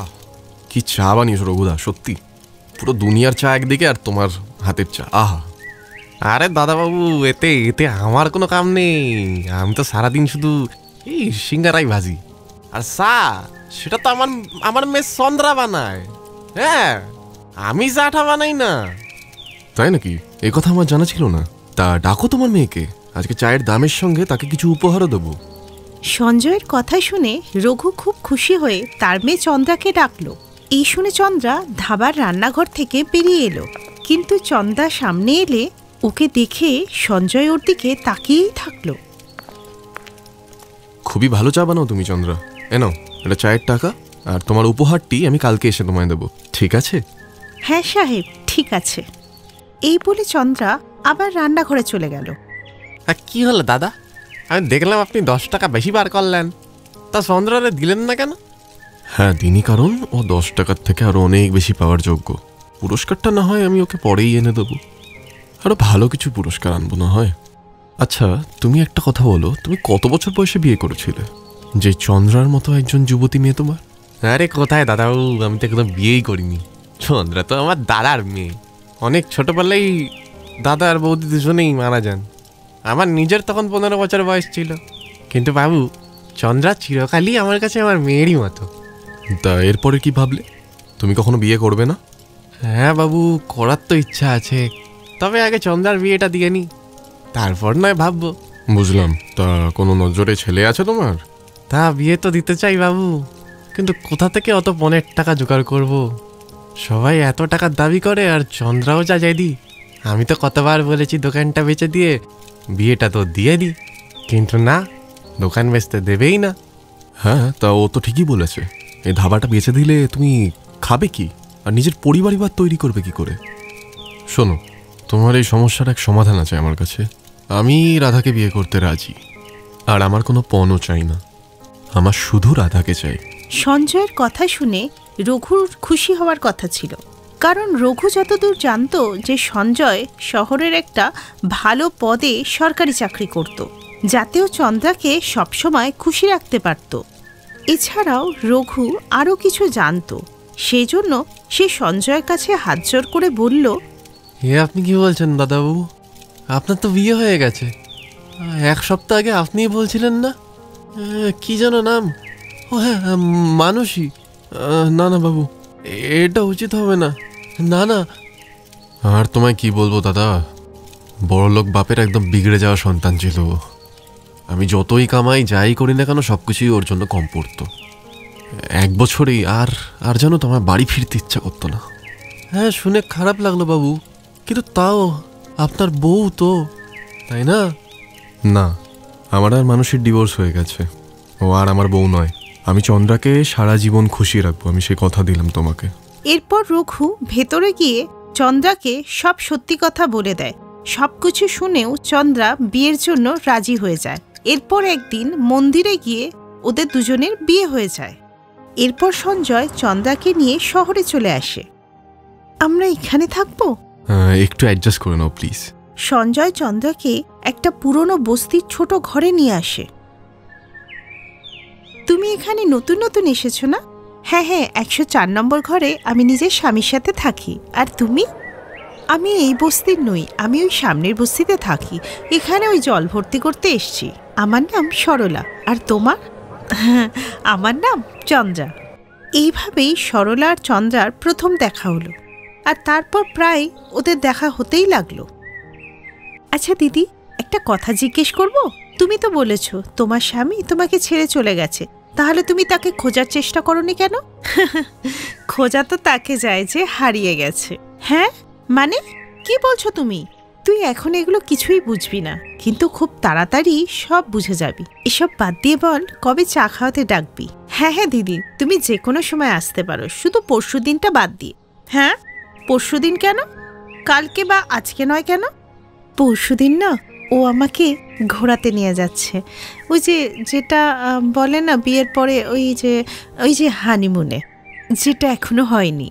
আহ, কি চা বানিয়েছো রঘুদা, সত্যি পুরো দুনিয়ার চা একদিকে আর তোমার হাতের চা, আহা। আরে দাদাবাবু, এতে এতে আমার কোনো কাম নেই। আমি তো সারাদিন শুধু এই সিঙ্গারাই ভাজি আর চা, সেটা তো আমার আমার মেয়ে চন্দ্রা বানায়। হ্যাঁ, আমি চাটা বানাই না। তাই নাকি? এই কথা আমার জানা ছিল না। তা ডাকো তোমার মেয়েকে, আজকে চায়ের দামের সঙ্গে তাকে কিছু উপহারও দেবো। সঞ্জয়ের কথা শুনে রঘু খুব খুশি হয়ে তার মেয়ে চন্দ্রাকে ডাকলো। এই শুনে চন্দ্রা ধাবার রান্নাঘর থেকে বেরিয়ে এলো, কিন্তু চন্দ্রা সামনে এলে ওকে দেখে সঞ্জয় ওর দিকে তাকিয়েই থাকলো। খুবই ভালো চা বানাও তুমি চন্দ্রা, এনাও এটা চায়ের টাকা, আর তোমার উপহারটি আমি কালকে এসে তোমায় দেবো, ঠিক আছে? হ্যাঁ সাহেব, ঠিক আছে। এই বলে চন্দ্রা আবার রান্নাঘরে চলে গেল। কি হলো দাদা, আমি দেখলাম আপনি 10 টাকা বেশি বার করলেন, তা চন্দ্রারে দিলেন না কেন? হ্যাঁ দিনই, কারণ ও 10 টাকার থেকে আরো অনেক বেশি পাওয়ার যোগ্য। পুরস্কারটা না হয় আমি ওকে পরেই এনে দেবো, আরো ভালো কিছু পুরস্কার আনবো না হয়। আচ্ছা তুমি একটা কথা বলো, তুমি কত বছর বয়সে বিয়ে করেছিলে যে চন্দ্রার মতো একজন যুবতী মেয়ে তোমার? আরে কোথায় দাদাবাবু, আমি তো একদম বিয়েই করিনি। চন্দ্রা তো আমার দাদার মেয়ে। অনেক ছোটবেলায় দাদা আর বৌদি দুজনেই মারা যান। আমার নিজের তখন 15 বছর বয়স ছিল, কিন্তু বাবু চন্দ্রা চিরকালই আমার কাছে আমার মেয়েরই মতো। তা এরপরে কি ভাবলে, তুমি কখনো বিয়ে করবে না? হ্যাঁ বাবু, করার তো ইচ্ছা আছে, তবে আগে চন্দ্রার বিয়েটা দিয়ে নি, তারপর নয় ভাববো। বুঝলাম। তা কোনো নজরে ছেলে আছে তোমার? তা বিয়ে তো দিতে চাই বাবু, কিন্তু কোথা থেকে অত 15 টাকা জোগাড় করব? সবাই এত টাকার দাবি করে, আর চন্দ্রাও যা যাইদি। আমি তো কতবার বলেছি দোকানটা বেচে দিয়ে বিয়েটা তো দিয়ে দিই, কিন্তু না, দোকান বেচতে দেবেই না। হ্যাঁ তা ও তো ঠিকই বলেছে, এই ধাবাটা বেচে দিলে তুমি খাবে কি, আর নিজের পরিবার তৈরি করবে কি করে? শোনো, তোমার এই সমস্যার এক সমাধান আছে আমার কাছে। আমি রাধাকে বিয়ে করতে রাজি, আর আমার কোনো পণও চাই না, আমার শুধু রাধাকে চাই। সঞ্জয়ের কথা শুনে রঘুর খুশি হওয়ার কথা ছিল, কারণ রঘু যতদূর জানতো যে সঞ্জয় শহরের একটা ভালো পদে সরকারি চাকরি করত, যাতেও চন্দ্রাকে সবসময় খুশি রাখতে পারত। এছাড়াও রঘু আরও কিছু জানতো, সেই জন্য সে সঞ্জয়ের কাছে হাত জোর করে বলল, আপনি কি বলছেন দাদাবাবু, আপনার তো বিয়ে হয়ে গেছে। 1 সপ্তাহ আগে আপনিই বলছিলেন না, কি যেন নাম? ও হ্যাঁ, মানসী। না না বাবু, এটা উচিত হবে না। না না, আর তোমায় কি বলবো দাদা, বড়লোক বাপের একদম বিগড়ে যাওয়া সন্তান ছিল। আমি যতই কামাই যাই করি না কেন, সবকিছুই ওর জন্য কম পড়তো। 1 বছরেই আর যেন তোমার বাড়ি ফিরতে ইচ্ছা করতো না। হ্যাঁ শুনে খারাপ লাগলো বাবু, কিন্তু তাও আপনার বউ তো, তাই না? না, আমার আর মানুষের ডিভোর্স হয়ে গেছে, ও আর আমার বউ নয়। আমি চন্দ্রাকে সারা জীবন খুশি রাখবো, আমি সে কথা দিলাম তোমাকে। এরপর রঘু ভেতরে গিয়ে চন্দ্রাকে সব সত্যি কথা বলে দেয়। সবকিছু শুনেও চন্দ্রা বিয়ের জন্য রাজি হয়ে যায়। এরপর একদিন মন্দিরে গিয়ে ওদের দুজনের বিয়ে হয়ে যায়। এরপর সঞ্জয় চন্দ্রাকে নিয়ে শহরে চলে আসে। আমরা এখানে থাকবো? একটু অ্যাডজাস্ট করে নাও প্লিজ। সঞ্জয় চন্দ্রাকে একটা পুরনো বস্তির ছোট ঘরে নিয়ে আসে। তুমি এখানে নতুন নতুন এসেছো না? হ্যাঁ হ্যাঁ, 104 নম্বর ঘরে আমি নিজের স্বামীর সাথে থাকি। আর তুমি? আমি এই বস্তির নই, আমি ওই সামনের বস্তিতে থাকি। এখানে ওই জল ভর্তি করতে এসছি। আমার নাম সরলা। আর তোমার? আমার নাম চন্দ্রা। এইভাবেই সরলা আর চন্দ্রার প্রথম দেখা হলো, আর তারপর প্রায় ওদের দেখা হতেই লাগলো। আচ্ছা দিদি, একটা কথা জিজ্ঞেস করব? তুমি তো বলেছ তোমার স্বামী তোমাকে ছেড়ে চলে গেছে, তাহলে তুমি তাকে খোঁজার চেষ্টা করোনি কেন? খোঁজা তো তাকে যায় যে হারিয়ে গেছে। হ্যাঁ মানে কি বলছো তুমি? তুই এখন এগুলো কিছুই বুঝবি না, কিন্তু খুব তাড়াতাড়ি সব বুঝে যাবি। এসব বাদ দিয়ে বল, কবে চা খাওয়াতে ডাকবি? হ্যাঁ হ্যাঁ দিদি, তুমি যে কোনো সময় আসতে পারো, শুধু পরশু দিনটা বাদ দিয়ে। হ্যাঁ পরশু দিন কেন? কালকে বা আজকে নয় কেন? পরশু দিন না, ও আমাকে ঘোরাতে নিয়ে যাচ্ছে। ওই যেটা বলে না বিয়ের পরে, ওই যে হানিমুনে, যেটা এখনো হয়নি।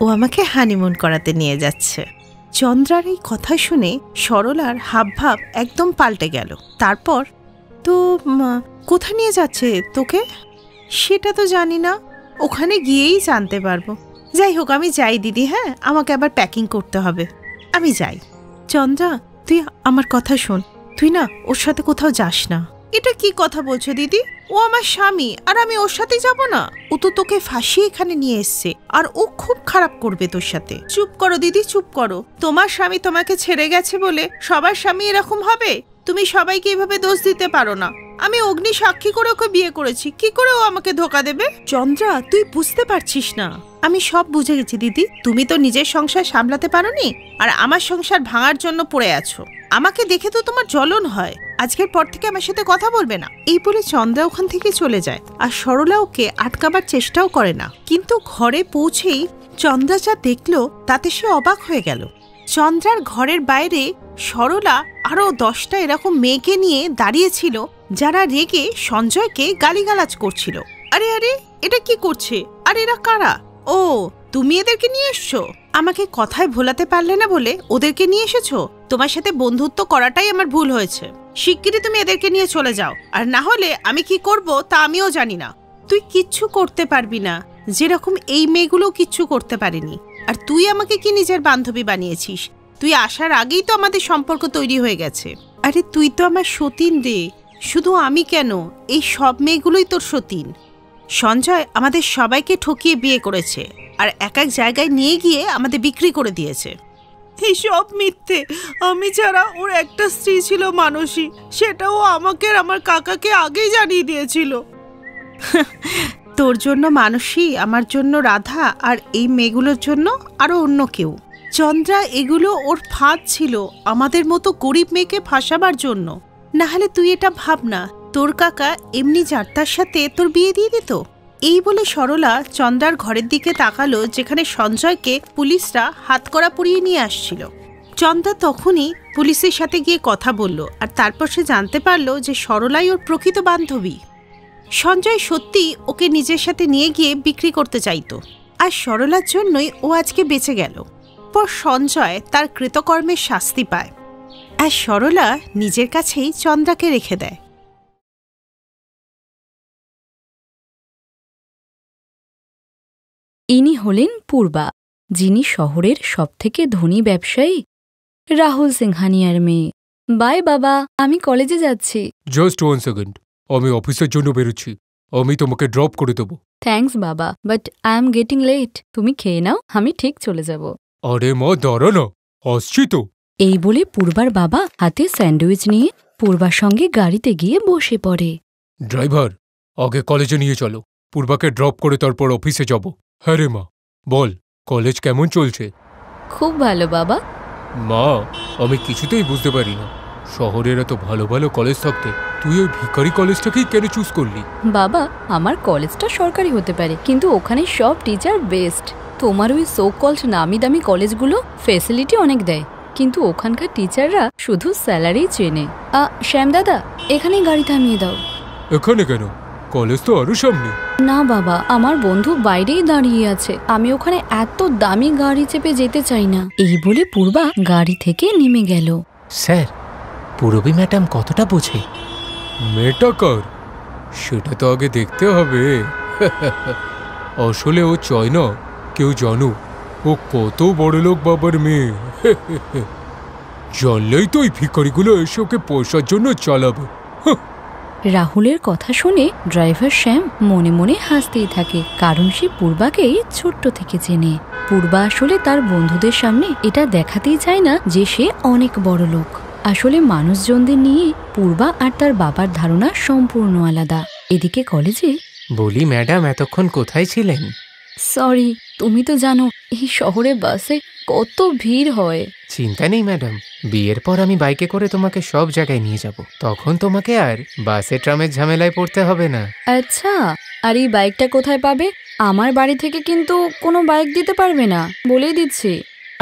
ও আমাকে হানিমুন করাতে নিয়ে যাচ্ছে। চন্দ্রার এই কথা শুনে সরলার হাবভাব একদম পাল্টে গেল। তারপর, তো কোথা নিয়ে যাচ্ছে তোকে? সেটা তো জানি না। ওখানে গিয়েই জানতে পারবো। যাই হোক, আমি যাই দিদি। হ্যাঁ, আমাকে আবার প্যাকিং করতে হবে, আমি যাই। চন্দ্রা, তুই আমার কথা শোন, তুই না ওর সাথে কোথাও যাস না। এটা কি কথা বলছো দিদি? ও আমার স্বামী, আর আমি ওর সাথে যাব না? ও তো তোকে ফাঁসিয়ে এখানে নিয়ে এসছে, আর ও খুব খারাপ করবে তোর সাথে। চুপ করো দিদি, চুপ করো। তোমার স্বামী তোমাকে ছেড়ে গেছে বলে সবার স্বামী এরকম হবে? তুমি সবাইকে এভাবে দোষ দিতে পারো না। আমি অগ্নি সাক্ষী করে ওকে বিয়ে করেছি, কি করে ও আমাকে ধোকা দেবে? চন্দ্রা, তুই বুঝতে পারছিস না। আমি সব বুঝে গেছি দিদি। তুমি তো নিজের সংসার সামলাতে পারোনি, আর আমার সংসার ভাঙার জন্য পড়ে আছো। আমাকে দেখে তো তোমার জ্বলন হয়। আজকের পর থেকে আমার সাথে কথা বলবে না। এই বলে চন্দ্রা ওখান থেকে চলে যায়, আর সরলা ওকে আটকাবার চেষ্টাও করে না। কিন্তু ঘরে পৌঁছেই চন্দ্রা যা দেখলো তাতে সে অবাক হয়ে গেল। চন্দ্রার ঘরের বাইরে সরলা আরো 10টা এরকম মেয়েকে নিয়ে দাঁড়িয়েছিল, যারা রেগে সঞ্জয়কে গালিগালাজ করছিল। আরে আরে, এটা কি করছে? আর এরা কারা? ও, তুমি এদেরকে নিয়ে এসছো? আমাকে কথায় ভোলাতে পারলে না বলে ওদেরকে নিয়ে এসেছো? তোমার সাথে বন্ধুত্ব করাটাই আমার ভুল হয়েছে। শিগগিরই তুমি এদেরকে নিয়ে চলে যাও, আর না হলে আমি কি করব তা আমিও জানি না। তুই কিচ্ছু করতে পারবি না, যেরকম এই মেয়েগুলো কিচ্ছু করতে পারেনি। আর তুই আমাকে কি নিজের বান্ধবী বানিয়েছিস? তুই আসার আগেই তো আমাদের সম্পর্ক তৈরি হয়ে গেছে। আরে তুই তো আমার সতীন রে। শুধু আমি কেন, এই সব মেয়েগুলোই তোর সতীন। সঞ্জয় আমাদের সবাইকে ঠকিয়ে বিয়ে করেছে, আর এক এক জায়গায় নিয়ে গিয়ে আমাদের বিক্রি করে দিয়েছে। এই সব মিথ্যে। আমি ছাড়া ওর একটা স্ত্রী ছিল মানসী, সেটাও আমাকে আর আমার কাকাকে আগেই জানিয়ে দিয়েছিল। তোর জন্য মানসী, আমার জন্য রাধা, আর এই মেয়েগুলোর জন্য আরো অন্য কেউ। চন্দ্রা, এগুলো ওর ফাঁদ ছিল আমাদের মতো গরিব মেয়েকে ফাঁসাবার জন্য। না হলে তুই এটা ভাব না, তোর কাকা এমনি যাত্রার সাথে তোর বিয়ে দিয়ে দিত। এই বলে সরলা চন্দ্রার ঘরের দিকে তাকালো, যেখানে সঞ্জয়কে পুলিশরা হাতকড়া পরিয়ে নিয়ে আসছিল। চন্দ্রা তখনই পুলিশের সাথে গিয়ে কথা বলল, আর তারপর সে জানতে পারলো যে সরলাই ওর প্রকৃত বান্ধবী। সঞ্জয় সত্যি ওকে নিজের সাথে নিয়ে গিয়ে বিক্রি করতে চাইতো, আর সরলার জন্যই ও আজকে বেঁচে গেল। পর সঞ্জয় তার কৃতকর্মের শাস্তি পায়, আর সরলা নিজের কাছেই চন্দ্রাকে রেখে দেয়। ইনি হলেন পূর্বা, যিনি শহরের সবথেকে ধনী ব্যবসায়ী রাহুল সিংহানিয়ার মেয়ে। বাই বাবা, আমি কলেজে যাচ্ছি। জাস্ট 1 সেকেন্ড, আমি অফিসের জন্য বেরোচ্ছি। আমি তোমাকে ড্রপ করে দেবো। থ্যাঙ্কস বাবা, but I am getting late. তুমি খেয়ে নাও, আমি ঠিক চলে যাব। আরে মা, দাঁড়া না, আসছি তো। এই বলে পূর্বার বাবা হাতে স্যান্ডউইচ নিয়ে পূর্বার সঙ্গে গাড়িতে গিয়ে বসে পড়ে। ড্রাইভার, আগে কলেজে নিয়ে চলো। পূর্বাকে ড্রপ করে তারপর অফিসে যাব। হ্যাঁ রে মা, বল কলেজ কেমন চলছে? খুব ভালো বাবা। মা, আমি কিছুতেই বুঝতে পারি না, শহরের এত ভালো ভালো কলেজ থাকতে তুই ওই ভিখারি কলেজটাকেই কেন চুজ করলি? বাবা, আমার কলেজটা সরকারি হতে পারে, কিন্তু ওখানে সব টিচার বেস্ট। তোমার ওই সো কল্ড নামি দামি কলেজগুলো ফেসিলিটি অনেক দেয়, কিন্তু ওখানকার টিচাররা শুধু স্যালারি চেনে। শ্যাম দাদা, এখানেই গাড়ি থামিয়ে দাও। এখানে কেন? কলেজ তো আরো সামনে। না বাবা, আমার বন্ধু বাইরেই দাঁড়িয়ে আছে, আমি ওখানে এত দামি গাড়ি চেপে যেতে চাই না। এই বলে পূর্বা গাড়ি থেকে নেমে গেল। স্যার, পূরবী ম্যাডাম কতটা বোঝে? মেয়েটা কার সেটা তো আগে দেখতে হবে। আসলে ও চায় না কেউ জানুক ও কত বড়লোক বাবার মেয়ে। জানলেই তো ওই ভিখারিগুলো এসে ওকে পয়সার জন্য চালাবে। রাহুলের কথা শুনে ড্রাইভার শ্যাম মনে মনে হাসতেই থাকে, কারণ সে পূর্বাকেই ছোট্ট থেকে চেনে। পূর্বা আসলে তার বন্ধুদের সামনে এটা দেখাতেই চায় না যে সে অনেক বড় লোক। আসলে মানুষজনদের নিয়ে পূর্বা আর তার বাবার ধারণা সম্পূর্ণ আলাদা। এদিকে কলেজে বলি ম্যাডাম, এতক্ষণ কোথায় ছিলেন? সরি, তুমি তো জানো এই শহরে বাসে কত ভিড় হয়। চিন্তা নেই ম্যাডাম, বিয়ের পর আমি বাইকে করে তোমাকে সব জায়গায় নিয়ে যাব। তখন তোমাকে আর বাসে ট্রামের ঝামেলায় পড়তে হবে না। আচ্ছা, আর এই বাইকটা কোথায় পাবে? আমার বাড়ি থেকে কিন্তু কোনো বাইক দিতে পারবে না, বলেই দিচ্ছি।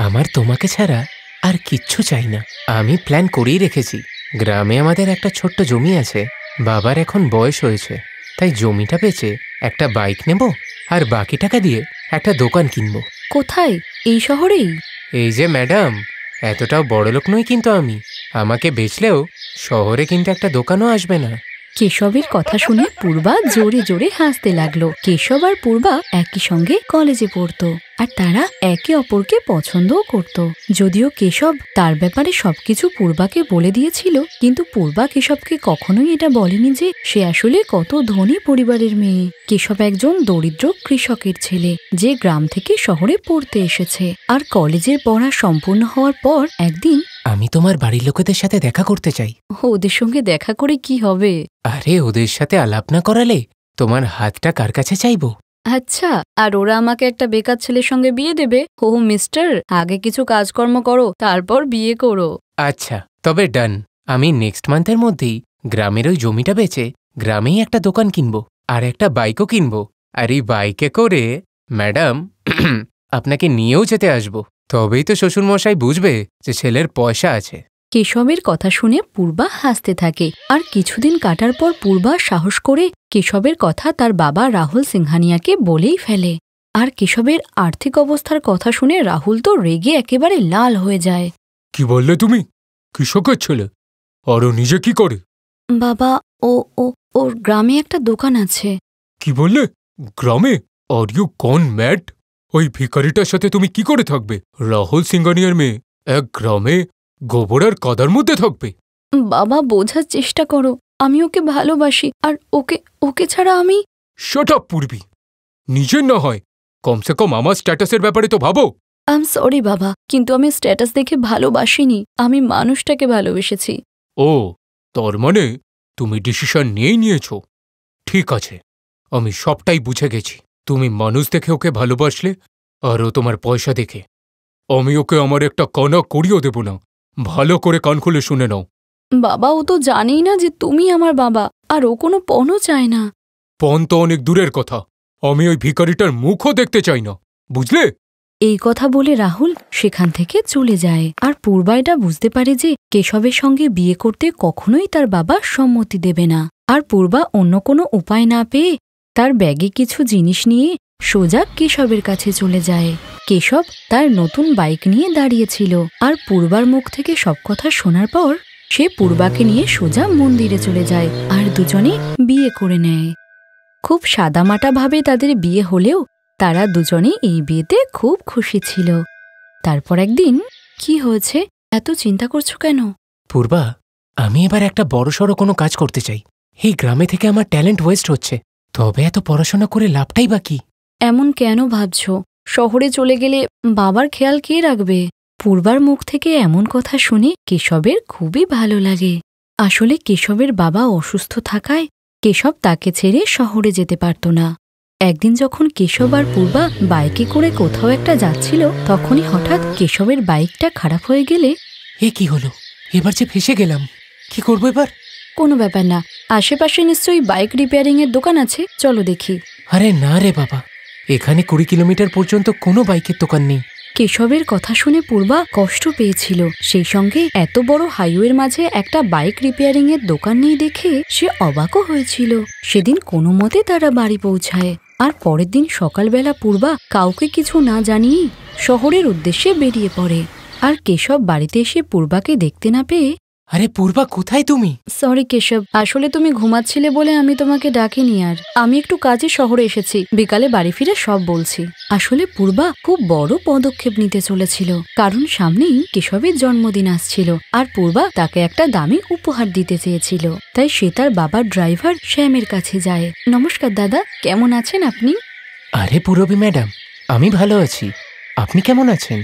আমার তোমাকে ছাড়া আর কিচ্ছু চাই না। আমি প্ল্যান করেই রেখেছি। গ্রামে আমাদের একটা ছোট্ট জমি আছে, বাবার এখন বয়স হয়েছে, তাই জমিটা বেচে একটা বাইক নেব, আর বাকি টাকা দিয়ে একটা দোকান কিনবো। কোথায়? এই শহরেই? এই যে ম্যাডাম, এতটাও বড়লোক নই কিন্তু আমি। আমাকে বেচলেও শহরে কিন্তু একটা দোকানও আসবে না। কেশবের কথা শুনে পূর্বা জোরে জোরে হাসতে লাগলো। কেশব আর পূর্বা একই সঙ্গে কলেজে পড়তো আর তারা একে অপরকে পছন্দও করত। যদিও কেশব তার ব্যাপারে সবকিছু পূর্বাকে বলে দিয়েছিল, কিন্তু পূর্বা কেশবকে কখনোই এটা বলেনি যে সে আসলে কত ধনী পরিবারের মেয়ে। কেশব একজন দরিদ্র কৃষকের ছেলে যে গ্রাম থেকে শহরে পড়তে এসেছে। আর কলেজের পড়া সম্পূর্ণ হওয়ার পর একদিন, আমি তোমার বাড়ির লোকেদের সাথে দেখা করতে চাই। ওদের সঙ্গে দেখা করে কি হবে? আরে ওদের সাথে আলাপ না করালে তোমার হাতটা কার কাছে চাইবো? আচ্ছা, আর ওরা আমাকে একটা বেকার ছেলের সঙ্গে বিয়ে দেবে? ও মিস্টার, আগে কিছু কাজকর্ম করো, তারপর বিয়ে করো। আচ্ছা, তবে ডান। আমি নেক্সট মান্থের মধ্যেই গ্রামের ওই জমিটা বেচে গ্রামেই একটা দোকান কিনবো আর একটা বাইকও কিনবো। আর এই বাইকে করে ম্যাডাম আপনাকে নিয়েও যেতে আসবো। তবেই তো শ্বশুরমশাই বুঝবে যে ছেলের পয়সা আছে। কেশবের কথা শুনে পূর্বা হাসতে থাকে। আর কিছুদিন কাটার পর পূর্বা সাহস করে কেশবের কথা তার বাবা রাহুল সিংহানিয়াকে বলেই ফেলে। আর কেশবের আর্থিক অবস্থার কথা শুনে রাহুল তো রেগে একেবারে লাল হয়ে যায়। কি বললে তুমি? কৃষকের ছেলে? আর ও নিজে কি করে? বাবা, ওর গ্রামে একটা দোকান আছে। কি বললে? গ্রামে? Are you gone mad? ওই ভিখারিটার সাথে তুমি কি করে থাকবে? রাহুল সিংহানিয়ার মেয়ে এক গ্রামে গোবর আর কাদার মধ্যে থাকবে? বাবা, বোঝার চেষ্টা করো, আমি ওকে ভালোবাসি। আর ওকে ছাড়া আমি... শাট আপ পূর্বী। নিজের না হয় কমসে কম আমার স্ট্যাটাসের ব্যাপারে তো ভাবো। আই এম সরি বাবা, কিন্তু আমি স্ট্যাটাস দেখে ভালোবাসিনি, আমি মানুষটাকে ভালোবেসেছি। ও, তার মানে তুমি ডিসিশন নিয়েছ। ঠিক আছে, আমি সবটাই বুঝে গেছি। তুমি মানুষ দেখে ওকে ভালোবাসলে আর ও তোমার পয়সা দেখে। আমি ওকে আমার একটা কণা করিয়েও দেব না। ভালো করে কান খুলে শুনে নাও। বাবা, ও তো জানেই না যে তুমি আমার বাবা, আর ও কোনো পণও চায় না। পণ তো অনেক দূরের কথা, আমি ওই ভিখারিটার মুখও দেখতে চাই না, বুঝলে? এই কথা বলে রাহুল সেখান থেকে চলে যায়। আর পূর্বা এটা বুঝতে পারে যে কেশবের সঙ্গে বিয়ে করতে কখনোই তার বাবা সম্মতি দেবে না। আর পূর্বা অন্য কোনো উপায় না পেয়ে তার ব্যাগে কিছু জিনিস নিয়ে সোজা কেশবের কাছে চলে যায়। কেশব তার নতুন বাইক নিয়ে দাঁড়িয়েছিল। আর পূর্বার মুখ থেকে সব কথা শোনার পর সে পূর্বাকে নিয়ে সোজা মন্দিরে চলে যায় আর দুজনে বিয়ে করে নেয়। খুব সাদামাটাভাবে তাদের বিয়ে হলেও তারা দুজনে এই বিয়েতে খুব খুশি ছিল। তারপর একদিন, কি হয়েছে, এত চিন্তা করছো কেন? পূর্বা, আমি এবার একটা বড়সড় কোনো কাজ করতে চাই। এই গ্রামে থেকে আমার ট্যালেন্ট ওয়েস্ট হচ্ছে, তবে এত পড়াশোনা করে লাভটাই বা কি? এমন কেন ভাবছো? শহরে চলে গেলে বাবার খেয়াল কে রাখবে? পূর্বার মুখ থেকে এমন কথা শুনে কেশবের খুবই ভালো লাগে। আসলে কেশবের বাবা অসুস্থ থাকায় কেশব তাকে ছেড়ে শহরে যেতে পারত না। একদিন যখন কেশব আর পূর্বা বাইকে করে কোথাও একটা যাচ্ছিল, তখনই হঠাৎ কেশবের বাইকটা খারাপ হয়ে গেলে... এ কি হলো? এবার যে ফেসে গেলাম, কি করবো এবার? কোনো ব্যাপার না, আশেপাশে নিশ্চয়ই বাইক রিপেয়ারিং এর দোকান আছে, চলো দেখি। আরে না রে বাবা, এখানে 20 কিলোমিটার পর্যন্ত কোনো বাইকের দোকান নেই। কেশবের কথা শুনে পূর্বা কষ্ট পেয়েছিল। সেই সঙ্গে এত বড় হাইওয়ের মাঝে একটা বাইক রিপেয়ারিং এর দোকান নেই দেখে সে অবাকও হয়েছিল। সেদিন কোনো মতে তারা বাড়ি পৌঁছায়। আর পরের দিন সকালবেলা পূর্বা কাউকে কিছু না জানিয়েই শহরের উদ্দেশ্যে বেরিয়ে পড়ে। আর কেশব বাড়িতে এসে পূর্বাকে দেখতে না পেয়ে... আরে পূর্বা, কোথায় তুমি? সরি কেশব, আসলে তুমি ঘুমাচ্ছিলে বলে আমি তোমাকে ডাকিনি। আর আমি একটু কাজে শহরে এসেছি, বিকালে বাড়ি ফিরে সব বলছি। আসলে পূর্বা খুব বড় পদক্ষেপ নিতে চলেছিল, কারণ সামনেই কেশবের জন্মদিন আসছিল আর পূর্বা তাকে একটা দামি উপহার দিতে চেয়েছিল। তাই সে তার বাবার ড্রাইভার শ্যামের কাছে যায়। নমস্কার দাদা, কেমন আছেন আপনি? আরে পূরবী ম্যাডাম, আমি ভালো আছি, আপনি কেমন আছেন?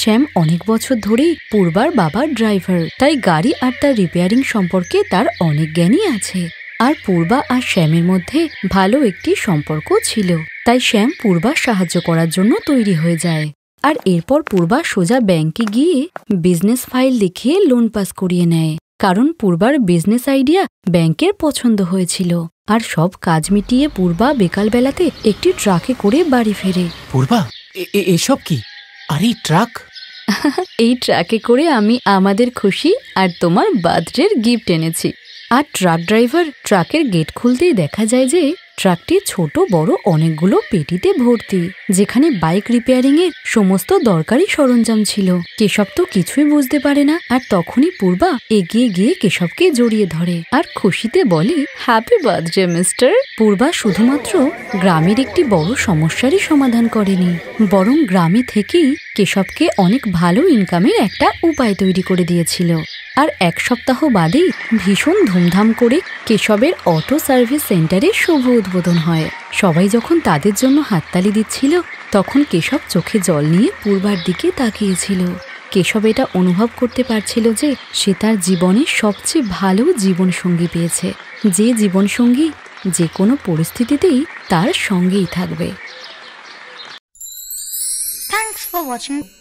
শ্যাম অনেক বছর ধরেই পূর্বার বাবার ড্রাইভার, তাই গাড়ি আর তার রিপেয়ারিং সম্পর্কে তার অনেক জ্ঞানই আছে। আর পূর্বা আর শ্যামের মধ্যে ভালো একটি সম্পর্ক ছিল, তাই শ্যাম পূর্বার সাহায্য করার জন্য তৈরি হয়ে যায়। আর এরপর পূর্বা সোজা ব্যাংকে গিয়ে বিজনেস ফাইল দেখিয়ে লোন পাস করিয়ে নেয়, কারণ পূর্বার বিজনেস আইডিয়া ব্যাংকের পছন্দ হয়েছিল। আর সব কাজ মিটিয়ে পূর্বা বিকালবেলাতে একটি ট্রাকে করে বাড়ি ফেরে। পূর্বা, এসব কি? আর এই ট্রাক? এই ট্রাকে করে আমি আমাদের খুশি আর তোমার বার্থডের গিফট এনেছি। আর ট্রাক ড্রাইভার ট্রাকের গেট খুলতেই দেখা যায় যে ট্রাকটি ছোট বড় অনেকগুলো পেটিতে ভর্তি, যেখানে বাইক রিপেয়ারিং এর সমস্ত দরকারি সরঞ্জাম ছিল। কেশব তো কিছুই বুঝতে পারে না, আর তখনই পূর্বা এগিয়ে গিয়ে কেশবকে জড়িয়ে ধরে আর খুশিতে বলে, হ্যাপি বার্থডে মিস্টার। পূর্বা শুধুমাত্র গ্রামের একটি বড় সমস্যারই সমাধান করেনি, বরং গ্রামে থেকেই কেশবকে অনেক ভালো ইনকামের একটা উপায় তৈরি করে দিয়েছিল। আর এক সপ্তাহ বাদেই ভীষণ ধুমধাম করে কেশবের অটো সার্ভিস সেন্টারে শুভ উদ্বোধন হয়। সবাই যখন তাদের জন্য হাততালি দিচ্ছিল, তখন কেশব চোখে জল নিয়ে পূর্বার দিকে তাকিয়েছিল। কেশব এটা অনুভব করতে পারছিল যে সে তার জীবনে সবচেয়ে ভালো জীবনসঙ্গী পেয়েছে, যে জীবনসঙ্গী যে কোনো পরিস্থিতিতেই তার সঙ্গেই থাকবে। Thanks for watching.